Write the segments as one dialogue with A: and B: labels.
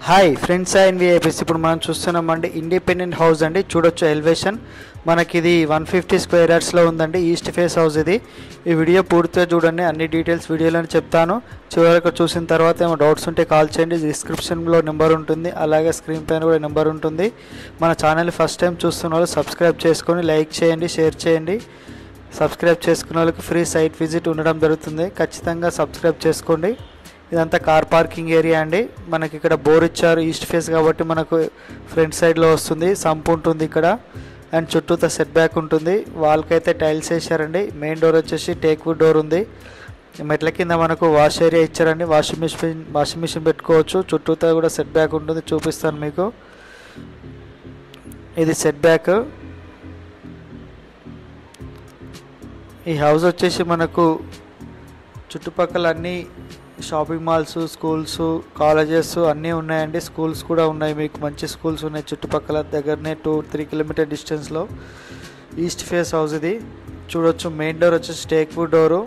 A: Hi friends and VIPs ఇప్పుడు మనం చూస్తున్నామండి ఇండిపెండెంట్ హౌస్ అండి. చూడొచ్చు ఎలివేషన్ మనకి ఇది 150 స్క్వేర్ యార్డ్స్లో ఉందండి. ఈస్ట్ ఫేస్ హౌస్ ఇది. ఈ వీడియో పూర్తిగా చూడండి, అన్ని డీటెయిల్స్ వీడియోలోనే చెప్తాను. చివరికి చూసిన తర్వాత ఏమో డౌట్స్ ఉంటే కాల్ చేయండి. డిస్క్రిప్షన్లో నెంబర్ ఉంటుంది, అలాగే స్క్రీన్ పైన కూడా నెంబర్ ఉంటుంది. మన ఛానల్ ఫస్ట్ టైం చూస్తున్న వాళ్ళు సబ్స్క్రైబ్ చేసుకొని లైక్ చేయండి, షేర్ చేయండి. సబ్స్క్రైబ్ చేసుకున్న వాళ్ళకి ఫ్రీ సైట్ విజిట్ ఉండడం జరుగుతుంది, ఖచ్చితంగా సబ్స్క్రైబ్ చేసుకోండి. ఇదంతా కార్ పార్కింగ్ ఏరియా అండి. మనకి ఇక్కడ బోర్ ఇచ్చారు, ఈస్ట్ ఫేస్ కాబట్టి మనకు ఫ్రంట్ సైడ్లో వస్తుంది. సంప్ ఉంటుంది ఇక్కడ అండ్ చుట్టూతో సెట్ బ్యాక్ ఉంటుంది. వాల్కి అయితే టైల్స్ వేసారండి. మెయిన్ డోర్ వచ్చేసి టేక్ వుడ్ డోర్ ఉంది. మెట్ల కింద మనకు వాష్ ఏరియా ఇచ్చారండి. వాషింగ్ మిషన్ పెట్టుకోవచ్చు. చుట్టూతో కూడా సెట్ బ్యాక్ ఉంటుంది, చూపిస్తాను మీకు. ఇది సెట్ బ్యాక్. ఈ హౌస్ వచ్చేసి మనకు చుట్టుపక్కల అన్ని షాపింగ్ మాల్స్, స్కూల్స్, కాలేజెస్ అన్నీ ఉన్నాయండి. స్కూల్స్ కూడా ఉన్నాయి, మీకు మంచి స్కూల్స్ ఉన్నాయి చుట్టుపక్కల. దగ్గరనే 2-3 కిలోమీటర్ డిస్టెన్స్లో ఈస్ట్ ఫేస్ హౌస్ ఇది. చూడొచ్చు మెయిన్ డోర్ వచ్చేసి టేక్ వుడ్ డోరు.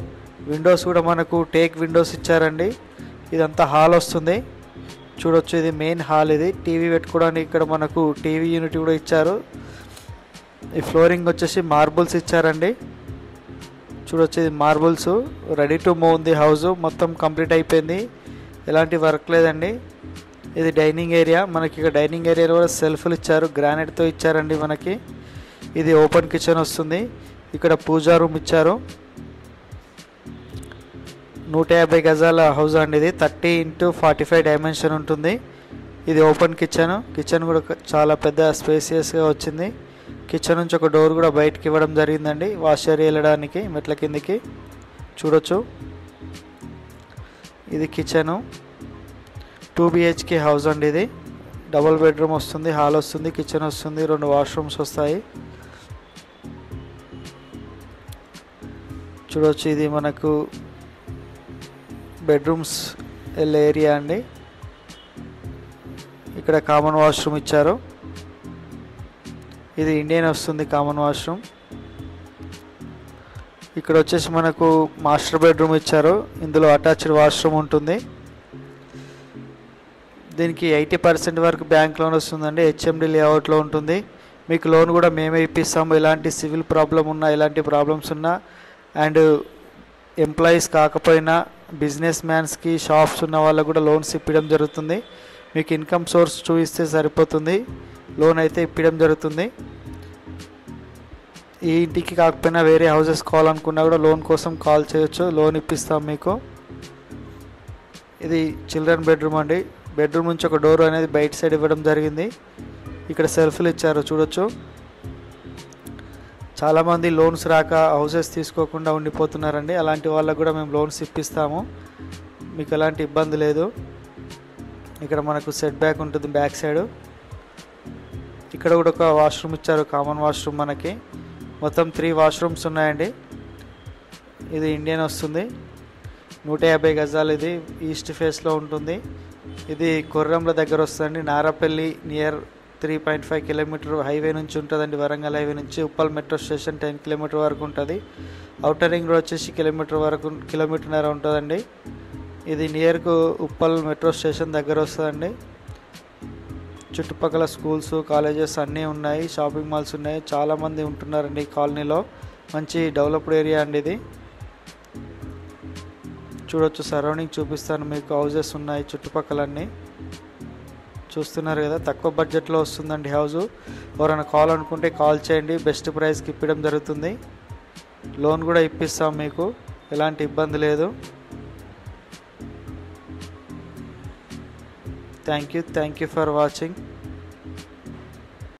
A: విండోస్ కూడా మనకు టేక్ విండోస్ ఇచ్చారండి. ఇదంతా హాల్ వస్తుంది. చూడొచ్చు ఇది మెయిన్ హాల్. ఇది టీవీ పెట్టుకోవడానికి ఇక్కడ మనకు టీవీ యూనిట్ కూడా ఇచ్చారు. ఈ ఫ్లోరింగ్ వచ్చేసి మార్బుల్స్ ఇచ్చారండి. చూడొచ్చు ఇది మార్బుల్స్. రెడీ టు మూవ్ ఉంది హౌస్. మొత్తం కంప్లీట్ అయిపోయింది, ఎలాంటి వర్క్ లేదండి. ఇది డైనింగ్ ఏరియా. మనకి ఇక్కడ డైనింగ్ ఏరియాలో కూడా సెల్ఫ్లు ఇచ్చారు, గ్రానైట్తో ఇచ్చారండి మనకి. ఇది ఓపెన్ కిచెన్ వస్తుంది. ఇక్కడ పూజా రూమ్ ఇచ్చారు. 150 గజాల హౌస్ అండి ఇది. 30x45 డైమెన్షన్ ఉంటుంది. ఇది ఓపెన్ కిచెన్. కిచెన్ కూడా చాలా పెద్ద స్పేసియస్గా వచ్చింది. కిచెన్ నుంచి ఒక డోర్ కూడా బయటకి ఇవ్వడం జరిగిందండి, వాష్ ఏరియా వెళ్ళడానికి మెట్ల కిందికి. చూడొచ్చు ఇది కిచెను. 2 BHK హౌస్ అండి ఇది. డబుల్ బెడ్రూమ్ వస్తుంది, హాల్ వస్తుంది, కిచెన్ వస్తుంది, 2 వాష్రూమ్స్ వస్తాయి. చూడొచ్చు ఇది మనకు బెడ్రూమ్స్ వెళ్ళే ఏరియా అండి. ఇక్కడ కామన్ వాష్రూమ్ ఇచ్చారు. ఇది ఇండియన్ వస్తుంది కామన్ వాష్రూమ్. ఇక్కడ వచ్చేసి మనకు మాస్టర్ బెడ్రూమ్ ఇచ్చారు. ఇందులో అటాచ్డ్ వాష్రూమ్ ఉంటుంది. దీనికి 80% వరకు బ్యాంక్ లోన్ వస్తుందండి. HMD లేఅవుట్లో ఉంటుంది. మీకు లోన్ కూడా మేమే ఇప్పిస్తాము. ఎలాంటి సివిల్ ప్రాబ్లం ఉన్నా, ఎలాంటి ప్రాబ్లమ్స్ ఉన్నా, అండ్ ఎంప్లాయీస్ కాకపోయినా బిజినెస్ మ్యాన్స్కి, షాప్స్ ఉన్న వాళ్ళకు కూడా లోన్స్ ఇప్పడం జరుగుతుంది. మీకు ఇన్కమ్ సోర్స్ చూపిస్తే సరిపోతుంది, లోన్ అయితే ఇప్పడం జరుగుతుంది. ఈ ఇంటికి కాకపోయినా వేరే హౌసెస్ కావాలనుకున్నా కూడా లోన్ కోసం కాల్ చేయొచ్చు, లోన్ ఇప్పిస్తాం మీకు. ఇది చిల్డ్రన్ బెడ్రూమ్ అండి. బెడ్రూమ్ నుంచి ఒక డోర్ అనేది బయట సైడ్ ఇవ్వడం జరిగింది. ఇక్కడ సెల్ఫ్లు ఇచ్చారు, చూడొచ్చు. చాలామంది లోన్స్ రాక హౌసెస్ తీసుకోకుండా ఉండిపోతున్నారండి. అలాంటి వాళ్ళకు కూడా మేము లోన్స్ ఇప్పిస్తాము, మీకు ఎలాంటి ఇబ్బంది లేదు. ఇక్కడ మనకు సెట్ బ్యాక్ ఉంటుంది బ్యాక్ సైడ్. ఇక్కడ కూడా ఒక వాష్రూమ్ ఇచ్చారు, కామన్ వాష్రూమ్. మనకి మొత్తం 3 వాష్రూమ్స్ ఉన్నాయండి. ఇది ఇండియన్ వస్తుంది. 150 గజాలు. ఇది ఈస్ట్ ఫేస్లో ఉంటుంది. ఇది కొర్రంల దగ్గర వస్తుందండి. నారాపల్లి నియర్ 3.5 కిలోమీటర్ హైవే నుంచి ఉంటుందండి. వరంగల్ హైవే నుంచి ఉప్పల్ మెట్రో స్టేషన్ 10 కిలోమీటర్ వరకు ఉంటుంది. అవుటర్ రింగ్ రోడ్ వచ్చేసి కిలోమీటర్న్నర ఉంటుందండి. ఇది నియర్కు ఉప్పల్ మెట్రో స్టేషన్ దగ్గర వస్తుందండి. చుట్టుపక్కల స్కూల్స్, కాలేజెస్ అన్నీ ఉన్నాయి, షాపింగ్ మాల్స్ ఉన్నాయి. చాలామంది ఉంటున్నారండి ఈ కాలనీలో. మంచి డెవలప్డ్ ఏరియా అండి ఇది. చూడొచ్చు, సరౌండింగ్ చూపిస్తాను మీకు. హౌజెస్ ఉన్నాయి చుట్టుపక్కలన్నీ, చూస్తున్నారు కదా. తక్కువ బడ్జెట్లో వస్తుందండి హౌస్. ఎవరైనా కావాలనుకుంటే కాల్ చేయండి, బెస్ట్ ప్రైస్కి ఇప్పడం జరుగుతుంది. లోన్ కూడా ఇప్పిస్తాం మీకు, ఎలాంటి ఇబ్బంది లేదు. Thank you for watching.